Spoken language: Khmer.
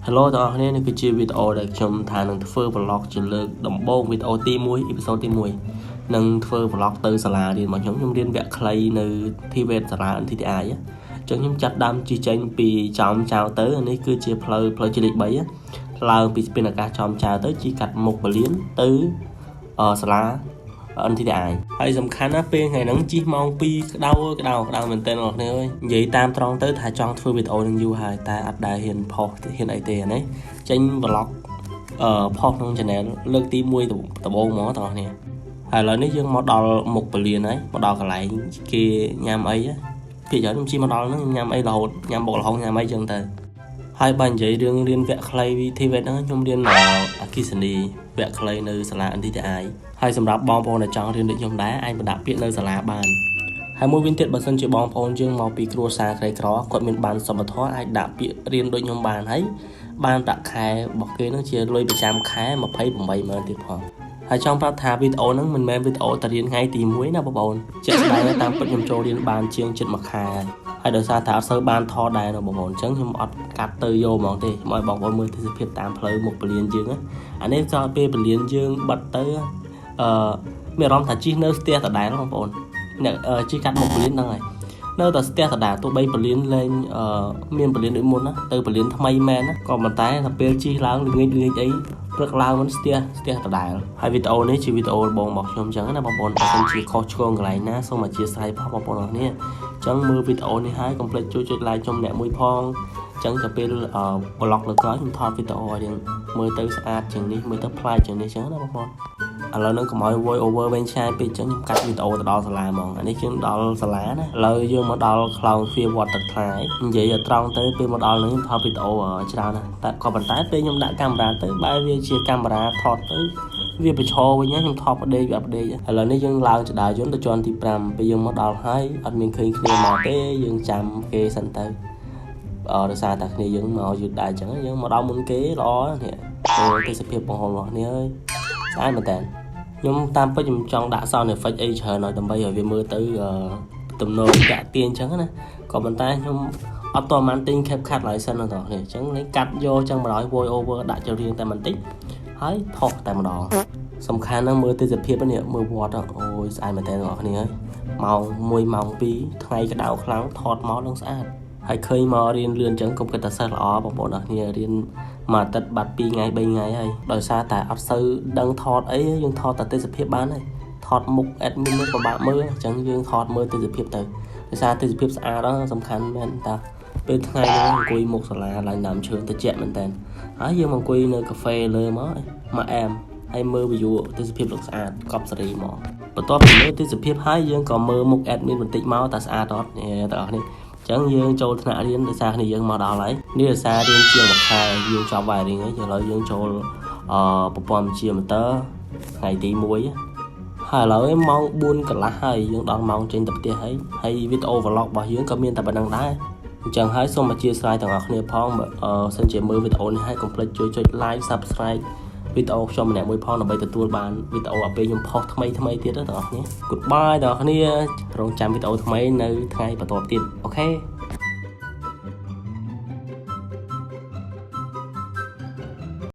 Hello ទាំងអស់គ្នានេះគឺជាវីដេអូដែលខ្ញុំថានឹងធ្វើ vlog ជាលើកដំបូងវីដេអូទី1 episode ទី1នឹងធ្វើ vlog ទៅសាលារៀនរបស់ខ្ញុំរៀនវគ្គខ្លីនៅទីវេទសាលា NTTI អញ្ចឹងខ្ញុំចាត់ដើមជិះចេញពីចំចៅទៅនេះគឺជាផ្លូវជាលេខ3ឡើងពីស្ពានអាកាសចំចៅទៅជិះកាត់មុខពលានទៅសាលា NTTI ហើយសំខាន់ណាស់ពេលថ្ងៃហ្នឹងជិះម៉ោង2ក្តៅមែនតើអ្នកនរគ្នាអើយនិយាយតាមត្រង់ទៅថាចង់ធ្វើវីដេអូនឹងយូរហើយតែអត់ដែលហ៊ានផុសហ៊ានអីទេណាចេញ vlog ផុសក្នុង channel លើកទី1ដំបូងហ្មងបងប្អូនហើយឥឡូវនេះយើងមកដល់មុខពលានហើយមកដល់កន្លែងគេញ៉ាំអីភាគច្រើនខ្ញុំជិះមកដល់ហ្នឹងញ៉ាំអីរហូតញ៉ាំបុកល្ហុងញ៉ាំអីចឹងទៅហើយបើនិយាយរឿងរៀនវគ្គខ្លីវិធីវេទហ្នឹងខ្ញុំរៀនអគ្គិសនីវគ្គខ្លីនៅសាលា NTTI ហើយសម្រាប់បងប្អូនដែលចង់រៀនដូចខ្ញុំដែរអាចបណ្ដាក់ពាក្យនៅសាលាបានហើយមួយវិញទៀតបើសិនជាបងប្អូនយើងមកពីគ្រួសារក្រីក្រគាត់មានបានសមត្ថភាពអាចដាក់ពាក្យរៀនដូចខ្ញុំបានហើយបានប្រាក់ខែរបស់គេនឹងជាលុយប្រចាំខែ280000ទៀតផងហើយចង់ប្រាប់ថាវីដេអូហ្នឹងមិនមែនវីដេអូតែរៀនថ្ងៃទី1ណាបងប្អូនជាក់ស្ដែងតាមពិតខ្ញុំចូលរៀនបានជាងជិត1ខែហើយដោយសារតែអត់សូវបានថតដែរបងប្អូនអញ្ចឹងខ្ញុំអត់កាត់ទៅយកហ្មងទេមកឲ្យបងប្អូនមើលទេសភាពតាមផ្លូវមុខពលានយើងអានេះក៏ពេលពលានយើងបិទទៅមានអារម្មណ៍ថាជិះនៅស្ទះដដែលបងប្អូនអ្នកជិះកាត់មុខពលានហ្នឹងហើយនៅតែស្ទះដដែលទោះបីពលានលែងមានពលានដូចមុនណាទៅពលានថ្មីមែនណាក៏ប៉ុន្តែតែពេលជិះឡើងល្ងាចអីព្រឹកឡើងមិនស្ទះដដែលហើយវីដេអូនេះជាវីដេអូរបស់ខ្ញុំអញ្ចឹងណាបងប្អូនបើសិនជាខុសឆ្គងកន្លែងណាសូមអធិស្ឋានផងបងប្អូនអរគ្នាអញ្ចឹងមើលវីដេអូនេះហើយកុំភ្លេចជួយចុច like ខ្ញុំអ្នកមួយផងអញ្ចឹងទៅពេល vlog លើក្រោយខ្ញុំថតវីដេអូឲ្យយើងមើលទៅស្អាតជាងនេះមើលទៅប្លែកជាងនេះអញ្ចឹងណាបងប្អូនឥឡូវនឹងកុំឲ្យ voice over វិញឆ្ងាយពេកអញ្ចឹងខ្ញុំកាត់វីដេអូទៅដល់សាលាហ្មងអានេះយើងដល់សាលាណាឥឡូវយើងមកដល់ខ្លោងទ្វារវត្តទឹកថ្លានិយាយឲ្យត្រង់ទៅពេលមកដល់នឹងខ្ញុំថតវីដេអូច្រើនណាស់តែក៏ប៉ុន្តែពេលខ្ញុំដាក់កាមេរ៉ាទៅបែរវាជាកាមេរ៉ាថតទៅវាប្រឈរវិញខ្ញុំថតប្រដេកឥឡូវនេះយើងឡើងចដាយន្តទៅជាន់ទី5ពេលយើងមកដល់ហើយអត់មានឃើញគ្នាមកទេយើងចាំគេសិនទៅដោយសារតែគ្នាយើងមកយឺតដែរអញ្ចឹងយើងមកដល់មុនគេល្អនេះទេសភាពបង្ហូររបស់គ្នាអើយស្អាតមែនតើខ្ញុំតាមពិតខ្ញុំចង់ដាក់ sound effect អីច្រើនឲ្យដើម្បីឲ្យវាមើលទៅទំនោរតាក់ទាញអញ្ចឹងណាក៏ប៉ុន្តែខ្ញុំអត់តបានទិញ CapCut ឡើយសិនដល់នេះអញ្ចឹងនេះកាត់យកអញ្ចឹងមកឲ្យ voice over ដាក់ចូលរៀងតែបន្តិចហើយផុសតែម្ដងសំខាន់ណាស់មើលទេសភាពនេះមើលវត្តអូយស្អាតមែនតើបងប្អូនគ្នាម៉ោង1ម៉ោង2ថ្ងៃក្តៅខ្លាំងថតមកនឹងស្អាតហើយឃើញមករៀនលឿនអញ្ចឹងកុំគិតតែសិស្សល្អបងប្អូនអរគ្នារៀនមួយអាទិត្យបាត់2ថ្ងៃ3ថ្ងៃហើយដោយសារតែអត់សូវដឹងថតអីយើងថតតែទេសភាពបានហើយថតមុខ admin នេះពិបាកមើលអញ្ចឹងយើងថតមើលទេសភាពទៅដោយសារទេសភាពស្អាតសំខាន់មែនតើពេលថ្ងៃនេះអង្គុយមុខសាលាឡើងដើមឈើត្រជាក់មែនតើហើយយើងមកអង្គុយនៅកាហ្វេលើមកអែមហើយមើល view ទេសភាពលោកស្អាតកប់សេរីមកបន្ទាប់ពីមើលទេសភាពហើយយើងក៏មើលមុខ admin បន្តិចមកតែស្អាតអត់ទាំងអស់នេះអញ្ចឹងយើងចូលថ្នាក់រៀនដោយសារគ្នាយើងមកដល់ហើយនេះដោយសាររៀនជាង1ខែយើងចប់ wiring ហើយឥឡូវយើងចូលប្រព័ន្ធវិទ្យាម៉ូទ័រថ្ងៃទី1ហើយឥឡូវម៉ោង4កន្លះហើយយើងដល់ម៉ោងចេញទៅផ្ទះហើយវីដេអូ vlog របស់យើងក៏មានតែប៉ុណ្្នឹងដែរអញ្ចឹងហើយសូមអធិស្ឋានទាំងអស់គ្នាផងសិនជាមើលវីដេអូនេះហើយកុំភ្លេចជួយចុច like subscribe វីដេអូខ្ញុំម្នាក់មួយផងដើម្បីទទួលបានវីដេអូឲ្យពេលខ្ញុំផុសថ្មីទៀតទាំងអស់គ្នា Goodbye ទាំងអស់គ្នារងចាំវីដេអូថ្មីនៅថ្ងៃបន្តទៀតអូខេ